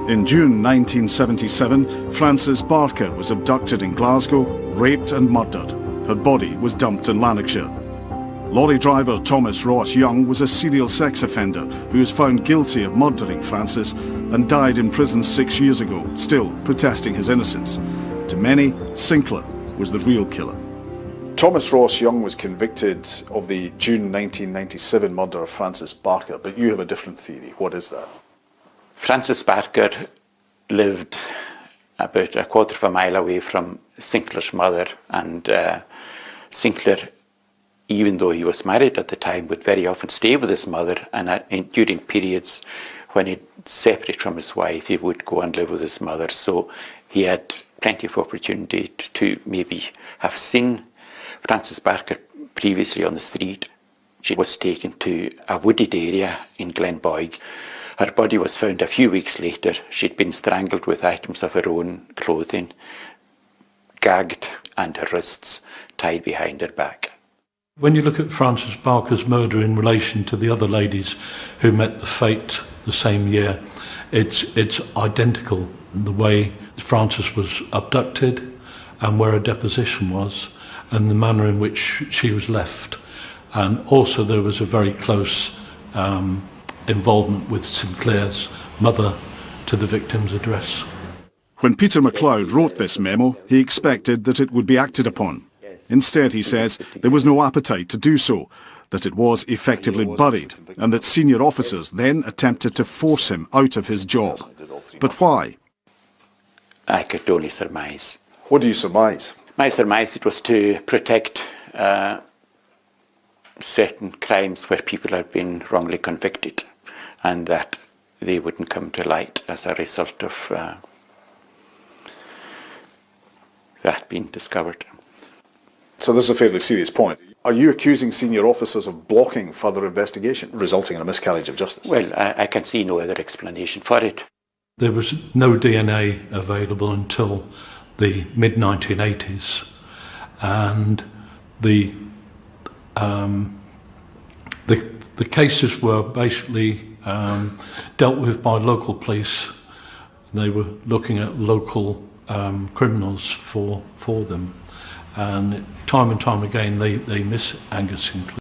In June 1977, Frances Barker was abducted in Glasgow, raped and murdered. Her body was dumped in Lanarkshire. Lorry driver Thomas Ross Young was a serial sex offender who was found guilty of murdering Frances and died in prison 6 years ago, still protesting his innocence. To many, Sinclair was the real killer. Thomas Ross Young was convicted of the June 1997 murder of Frances Barker, but you have a different theory. What is that? Frances Barker lived about a quarter of a mile away from Sinclair's mother, and Sinclair, even though he was married at the time, would very often stay with his mother, and during periods when he'd separate from his wife, he would go and live with his mother. So he had plenty of opportunity to maybe have seen Frances Barker previously on the street. She was taken to a wooded area in Glenboig. Her body was found a few weeks later. She'd been strangled with items of her own clothing, gagged, and her wrists tied behind her back. When you look at Frances Barker's murder in relation to the other ladies who met the fate the same year, it's identical in the way Frances was abducted and where her deposition was and the manner in which she was left. And also there was a very close involvement with Sinclair's mother to the victim's address. When Peter MacLeod wrote this memo, he expected that it would be acted upon. Instead, he says, there was no appetite to do so, that it was effectively buried, and that senior officers then attempted to force him out of his job. But why? I could only surmise. What do you surmise? My surmise it was to protect certain crimes where people had been wrongly convicted, and that they wouldn't come to light as a result of that being discovered. So this is a fairly serious point. Are you accusing senior officers of blocking further investigation, resulting in a miscarriage of justice? Well, I can see no other explanation for it. There was no DNA available until the mid-1980s, and the cases were basically dealt with by local police. They were looking at local criminals for them, and time again they miss Angus Sinclair.